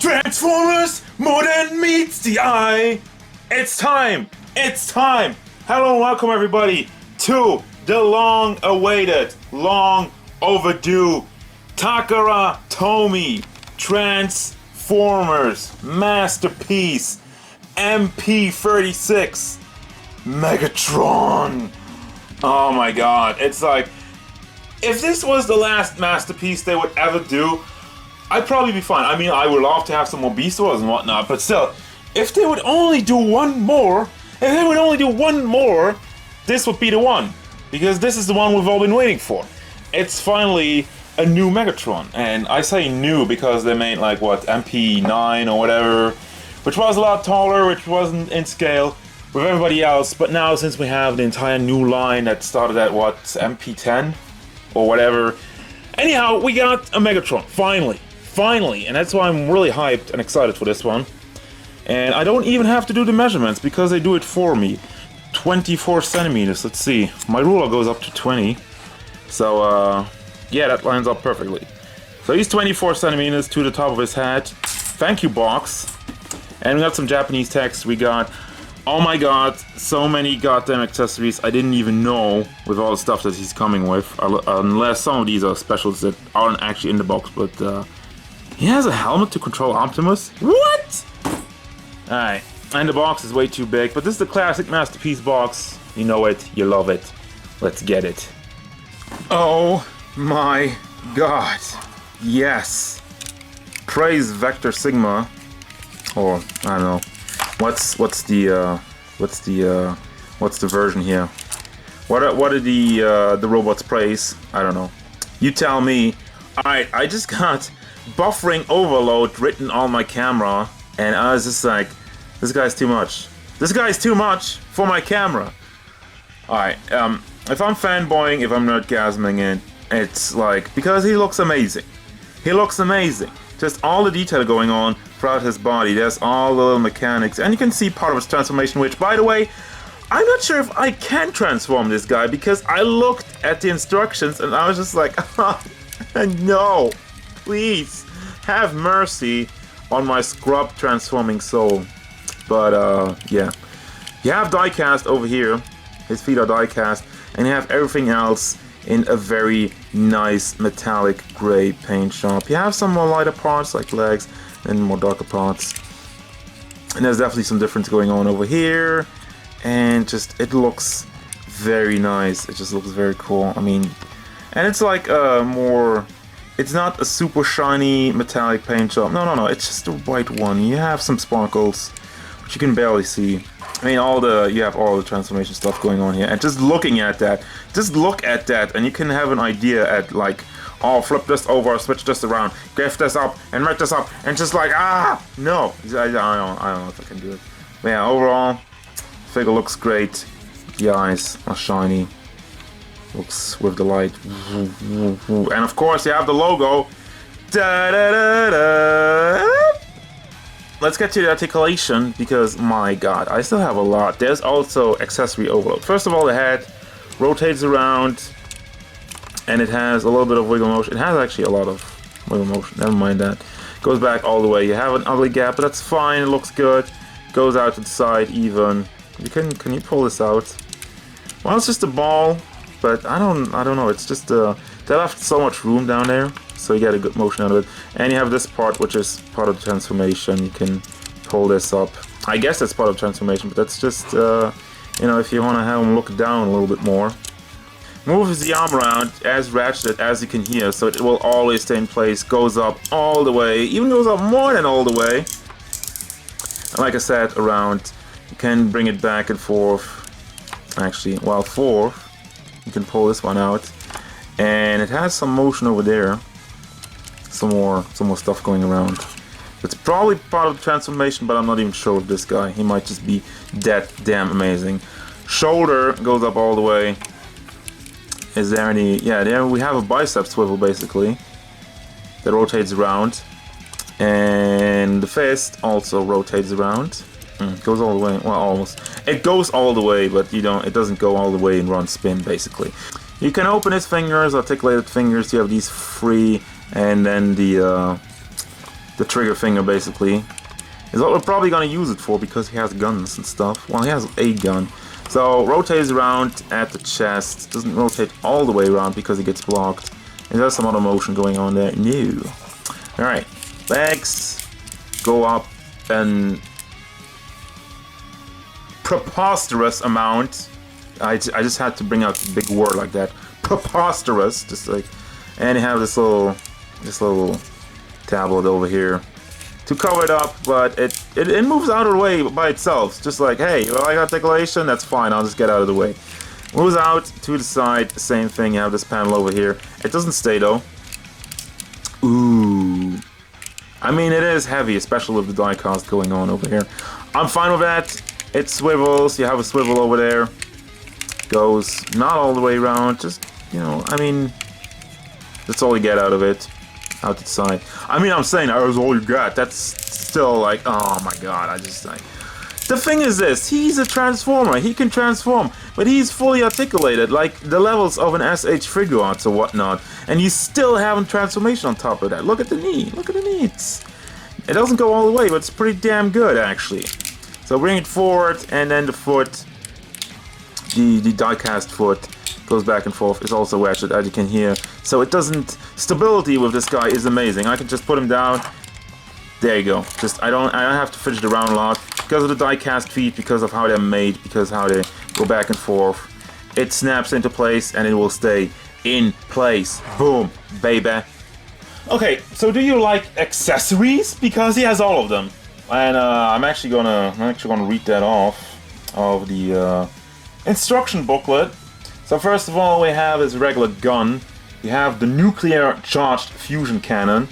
Transformers, more than meets the eye. It's time. It's time. Hello and welcome everybody to the long-awaited, long overdue Takara Tomy Transformers masterpiece MP-36 Megatron. Oh my god, it's like, if this was the last masterpiece they would ever do, I'd probably be fine. I mean, I would love to have some more Beast Wars and whatnot, but still, if they would only do one more, this would be the one. Because this is the one we've all been waiting for. It's finally a new Megatron. And I say new because they made like, what, MP-9 or whatever, which was a lot taller, which wasn't in scale with everybody else. But now, since we have the entire new line that started at, what, MP-10 or whatever. Anyhow, we got a Megatron, finally. Finally, and that's why I'm really hyped and excited for this one. And I don't even have to do the measurements because they do it for me. 24 centimeters, let's see. My ruler goes up to 20. So, yeah, that lines up perfectly. So he's 24 centimeters to the top of his head. Thank you, box. And we got some Japanese text. We got, oh my god, so many goddamn accessories I didn't even know with all the stuff that he's coming with. Unless some of these are specials that aren't actually in the box, but he has a helmet to control Optimus? What? Alright, and the box is way too big, but this is the classic Masterpiece box. You know it, you love it. Let's get it. Oh my god. Yes. Praise Vector Sigma. Or, I don't know. What's the version here? What are the robots praise? I don't know. You tell me. Alright, I just got buffering overload written on my camera, and I was just like, this guy's too much. This guy's too much for my camera. Alright, if I'm fanboying, if I'm nerdgasming it, it's like, because he looks amazing. He looks amazing. Just all the detail going on throughout his body. There's all the little mechanics, and you can see part of his transformation, which, by the way, I'm not sure if I can transform this guy, because I looked at the instructions and I was just like, no. Please, have mercy on my scrub transforming soul. But, yeah. You have die-cast over here. His feet are die-cast. And you have everything else in a very nice metallic gray paint job. You have some more lighter parts, like legs, and more darker parts. And there's definitely some difference going on over here. And just, it looks very nice. It just looks very cool. I mean, and it's like more... It's not a super shiny metallic paint job. No. It's just a white one. You have some sparkles, which you can barely see. I mean, you have all the transformation stuff going on here. And just looking at that, just look at that, and you can have an idea at like, oh, flip this over, switch this around, give this up, and make this up, and just like, no, I don't know if I can do it. But yeah, overall, figure looks great. The eyes are shiny. Looks with the light. And of course you have the logo. Let's get to the articulation, because my god, I still have a lot. There's also accessory overload. First of all, the head rotates around and it has a little bit of wiggle motion. It has actually a lot of wiggle motion, never mind that. Goes back all the way. You have an ugly gap, but that's fine, it looks good. Goes out to the side even. Can you pull this out? Well, it's just a ball. But I don't know, it's just, they left so much room down there, so you get a good motion out of it. And you have this part, which is part of the transformation. You can pull this up. I guess that's part of the transformation, but that's just, you know, if you want to have him look down a little bit more. Moves the arm around as ratcheted as you can hear, so it will always stay in place. Goes up all the way, even goes up more than all the way. And like I said, around, you can bring it back and forth. Actually, well, forth. You can pull this one out, and it has some motion over there. Some more stuff going around. It's probably part of the transformation, but I'm not even sure with this guy. He might just be that damn amazing. Shoulder goes up all the way. Is there any? Yeah, there we have a bicep swivel basically that rotates around, and the fist also rotates around. Goes all the way, well, almost. It goes all the way, but it doesn't go all the way and run spin, basically. You can open his fingers, articulated fingers, you have these free, and then the the trigger finger basically, is what we're probably gonna use it for because he has guns and stuff. Well, he has a gun. So rotates around at the chest, doesn't rotate all the way around because he gets blocked. And there's some other motion going on there. No. Alright, legs go up and preposterous amount. I just had to bring out a big word like that. Preposterous, just like, and you have this little tablet over here to cover it up, but it moves out of the way by itself. Just like, hey, you like articulation? That's fine. I'll just get out of the way. Moves out to the side. Same thing. You have this panel over here. It doesn't stay though. Ooh. I mean, it is heavy, especially with the die cast going on over here. I'm fine with that. It swivels. You have a swivel over there. Goes not all the way around. Just, you know, I mean, that's all you get out of it. Out to the side. I mean, I'm saying that was all you got. That's still like, oh my god, I just like... The thing is this, he's a transformer. He can transform, but he's fully articulated, like the levels of an SH figure arts or whatnot. And you still have transformation on top of that. Look at the knee. Look at the knee. It doesn't go all the way, but it's pretty damn good, actually. So bring it forward, and then the foot, the die-cast foot, goes back and forth. It's also ratchet, as you can hear. So it doesn't... Stability with this guy is amazing. I can just put him down. There you go. Just I don't have to fidget around a lot because of the die-cast feet, because of how they're made, because how they go back and forth. It snaps into place and it will stay in place. Boom, baby. Okay, so do you like accessories? Because he has all of them. And I'm actually gonna read that off of the instruction booklet. So first of all, we have his regular gun. You have the nuclear charged fusion cannon,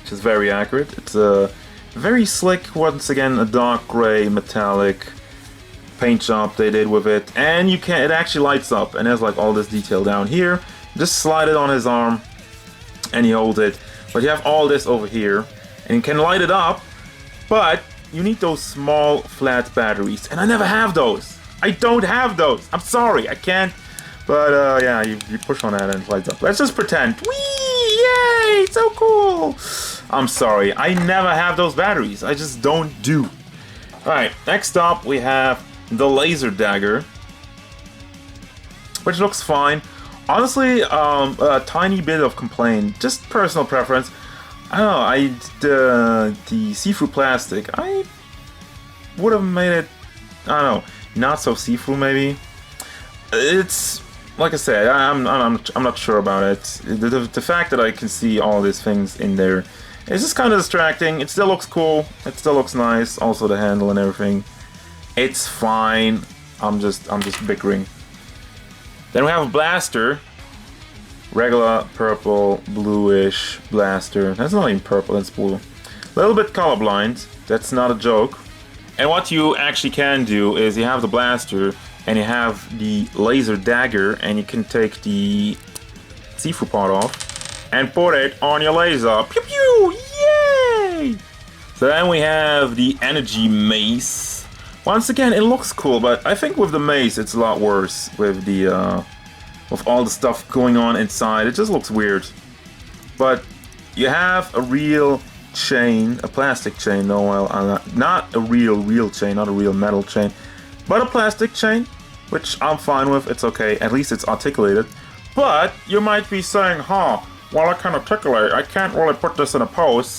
which is very accurate. It's a very slick, once again, a dark gray metallic paint job they did with it, and it actually lights up, and there's like all this detail down here. Just slide it on his arm, and he holds it. But you have all this over here, and you can light it up, but you need those small flat batteries, and I never have those. I don't have those. I'm sorry, I can't. But yeah, you push on that and it lights up. Let's just pretend. Whee! Yay! So cool! I'm sorry, I never have those batteries. I just don't do. Alright, next up we have the laser dagger, which looks fine. Honestly, a tiny bit of complaint, just personal preference. I don't know, the see-through plastic, I would have made it, I don't know, not so see-through maybe. It's, like I said, I'm not sure about it. The fact that I can see all these things in there, it's just kind of distracting. It still looks cool, it still looks nice, also the handle and everything. It's fine. I'm just bickering. Then we have a blaster. Regular purple, bluish blaster. That's not even purple, that's blue. A little bit colorblind. That's not a joke. And what you actually can do is you have the blaster and you have the laser dagger, and you can take the see-through part off and put it on your laser. Pew pew! Yay! So then we have the energy mace. Once again, it looks cool, but I think with the mace it's a lot worse with the with all the stuff going on inside. It just looks weird. But you have a real chain, a plastic chain, no, well, not a real chain, not a real metal chain, but a plastic chain, which I'm fine with. It's okay, at least it's articulated. But you might be saying, huh, well, I can articulate, I can't really put this in a pose.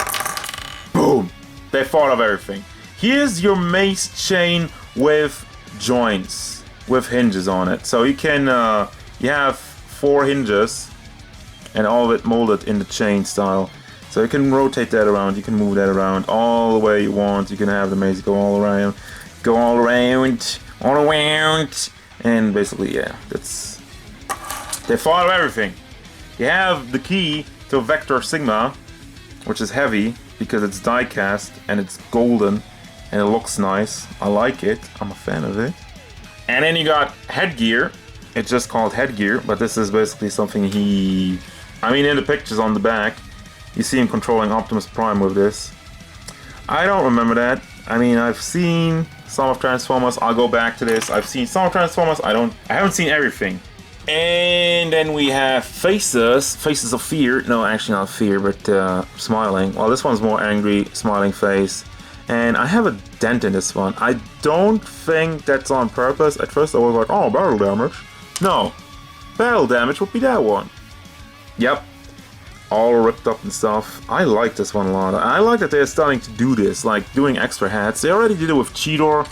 Boom! They thought of everything. Here's your mace chain with joints, with hinges on it. So you can, you have 4 hinges, and all of it molded in the chain style. So you can rotate that around, you can move that around all the way you want. You can have the maze go all around, and basically, yeah, they thought of everything. You have the key to Vector Sigma, which is heavy because it's die cast and it's golden and it looks nice. I like it, I'm a fan of it. And then you got headgear. It's just called headgear, but this is basically something in the pictures on the back, you see him controlling Optimus Prime with this. I don't remember that. I mean, I've seen some of Transformers. I'll go back to this. I've seen some of Transformers. I haven't seen everything. And then we have faces of fear. No, actually not fear, but smiling. Well, this one's more angry, smiling face. And I have a dent in this one. I don't think that's on purpose. At first I was like, oh, battle damage. No, battle damage would be that one. Yep, all ripped up and stuff. I like this one a lot. I like that they're starting to do this, like doing extra hats. They already did it with Cheetor,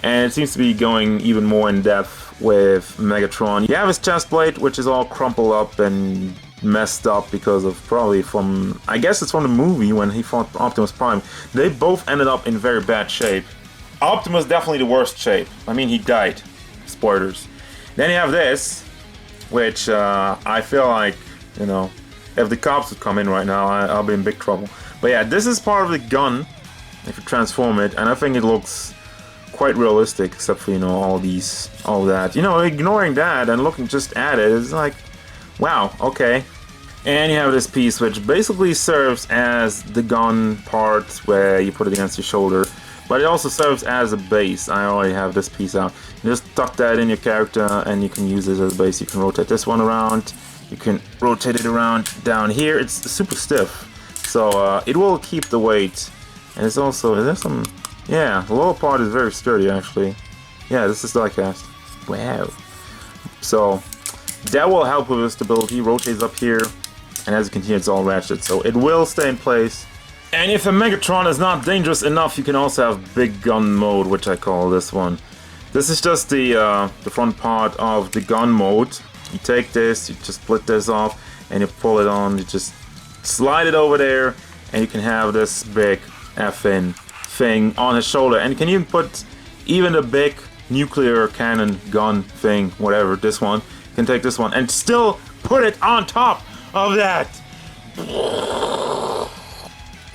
and it seems to be going even more in depth with Megatron. You have his chest plate, which is all crumpled up and messed up because of probably from, I guess it's from the movie when he fought Optimus Prime. They both ended up in very bad shape. Optimus definitely the worst shape. I mean, he died. Spoilers. Then you have this, which I feel like, you know, if the cops would come in right now, I'll be in big trouble. But yeah, this is part of the gun, if you transform it, and I think it looks quite realistic, except for, you know, all that. You know, ignoring that and looking just at it, it's like, wow, okay. And you have this piece which basically serves as the gun part where you put it against your shoulder, but it also serves as a base. I already have this piece out. You just tuck that in your character and you can use it as a base. You can rotate this one around, you can rotate it around down here. It's super stiff, so it will keep the weight. And it's also, there's some, yeah, the lower part is very sturdy actually. Yeah, this is diecast. Wow. So that will help with the stability. Rotates up here, and as you can see, it's all ratchet, so it will stay in place. And if a Megatron is not dangerous enough, you can also have big gun mode, which I call this one. This is just the front part of the gun mode. You take this, you just split this off, and you pull it on. You just slide it over there, and you can have this big effing thing on his shoulder. And you can even put even the big nuclear cannon gun thing, whatever, this one. You can take this one and still put it on top of that.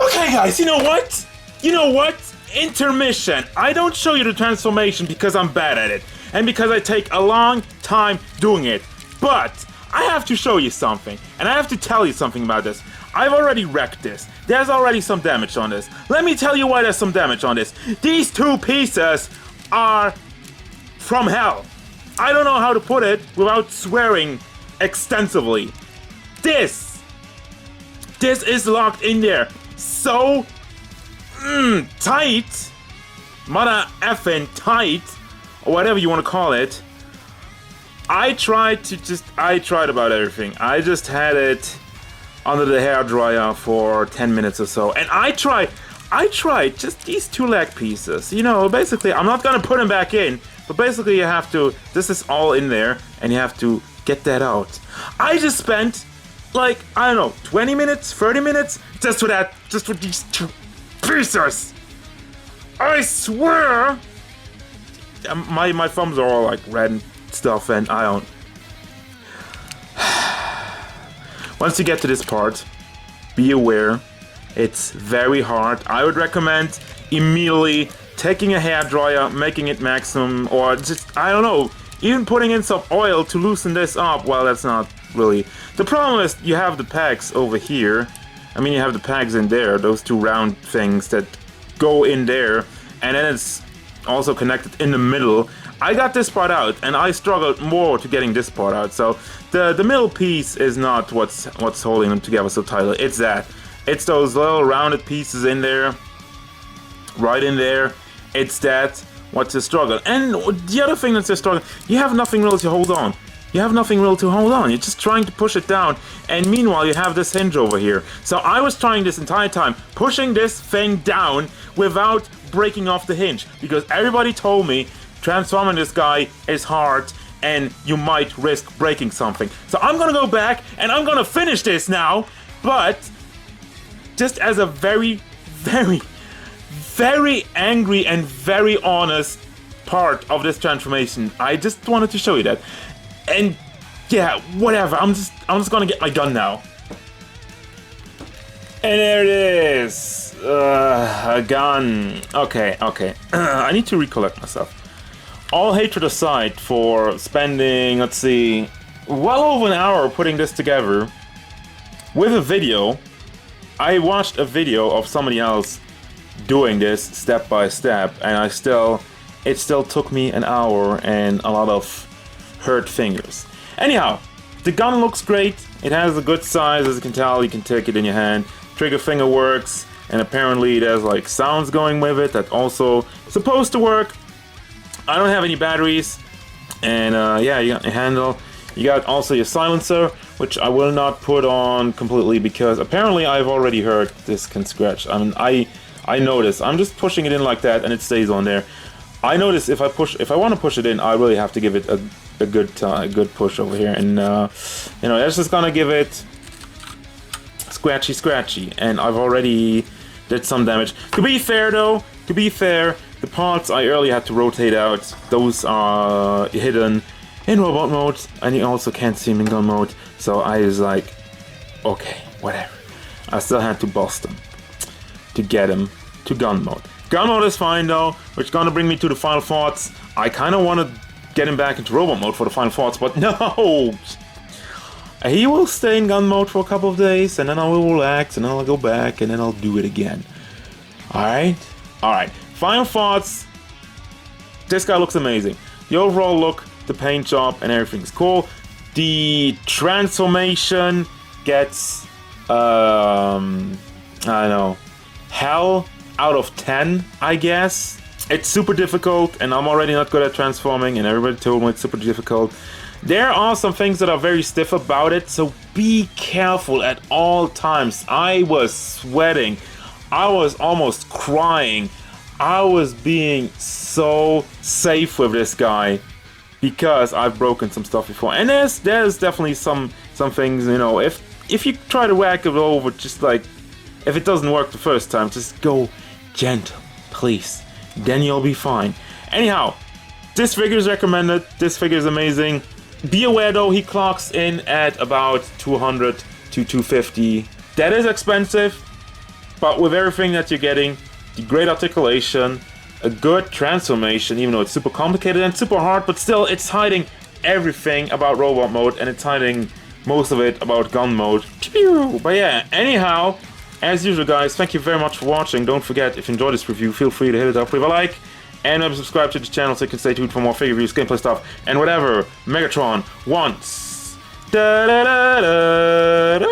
Okay guys, you know what? You know what? Intermission. I don't show you the transformation because I'm bad at it and because I take a long time doing it. But I have to show you something, and I have to tell you something about this. I've already wrecked this. There's already some damage on this. Let me tell you why there's some damage on this. These two pieces are from hell. I don't know how to put it without swearing extensively. This is locked in there so tight, mother effing tight, or whatever you want to call it. I tried about everything. I just had it under the hairdryer for 10 minutes or so, and I tried just these two leg pieces. You know, basically, I'm not gonna put them back in, but basically you have to, this is all in there, and you have to get that out. I just spent, like, I don't know, 20 minutes, 30 minutes, just for that, just for these two pieces. I swear! My thumbs are all, like, red and stuff, and I don't... Once you get to this part, be aware, it's very hard. I would recommend immediately taking a hairdryer, making it maximum, or just, I don't know, even putting in some oil to loosen this up. Well, that's not really... The problem is you have the pegs over here. I mean, you have the pegs in there, those two round things that go in there, and then it's also connected in the middle. I got this part out, and I struggled more to getting this part out. So the middle piece is not what's holding them together so tightly. It's that. It's those little rounded pieces in there, right in there. It's that what's the struggle. And the other thing that's the struggle, you have nothing really to hold on. You have nothing really to hold on. You're just trying to push it down, and meanwhile you have this hinge over here. So I was trying this entire time, pushing this thing down without breaking off the hinge, because everybody told me transforming this guy is hard and you might risk breaking something. So I'm gonna go back and I'm gonna finish this now, but just as a very, very, very angry and very honest part of this transformation, I just wanted to show you that. And yeah, whatever, I'm just gonna get my gun now. And there it is, a gun. Okay. I need to recollect myself. All hatred aside for spending, let's see, well over an hour putting this together with a video. I watched a video of somebody else doing this step by step, and it still took me an hour and a lot of hurt fingers. Anyhow, the gun looks great. It has a good size, as you can tell. You can take it in your hand. Trigger finger works, and apparently it has like sounds going with it that also supposed to work. I don't have any batteries, and yeah, you got your handle. You got also your silencer, which I will not put on completely because apparently I've already heard this can scratch. I mean, I notice. I'm just pushing it in like that, and it stays on there. I notice if I want to push it in, I really have to give it a good push over here, and you know, that's just gonna give it scratchy, and I've already did some damage. To be fair though, the parts I earlier had to rotate out, those are hidden in robot mode, and you also can't see them in gun mode, so I was like, okay, whatever. I still had to bust them to get them to gun mode. Gun mode is fine though, which is gonna bring me to the final thoughts. I kind of want to get him back into robot mode for the final thoughts, but no! He will stay in gun mode for a couple of days, and then I will relax, and then I'll go back, and then I'll do it again. Alright? Alright. Final thoughts. This guy looks amazing. The overall look, the paint job, and everything's cool. The transformation gets, I don't know, hell out of 10, I guess. It's super difficult, and I'm already not good at transforming, and everybody told me it's super difficult. There are some things that are very stiff about it, so be careful at all times. I was sweating. I was almost crying. I was being so safe with this guy because I've broken some stuff before. And there's definitely some things, you know, if you try to whack it over, just like, if it doesn't work the first time, just go gentle, please. Then you'll be fine. Anyhow, this figure is recommended. This figure is amazing. Be aware though, he clocks in at about 200 to 250. That is expensive, but with everything that you're getting, the great articulation, a good transformation, even though it's super complicated and super hard, but still it's hiding everything about robot mode, and it's hiding most of it about gun mode. But yeah, anyhow, as usual guys, thank you very much for watching. Don't forget, if you enjoyed this review, feel free to hit it up with a like, and subscribe to the channel so you can stay tuned for more figure reviews, gameplay stuff, and whatever Megatron wants. Da, da, da, da, da.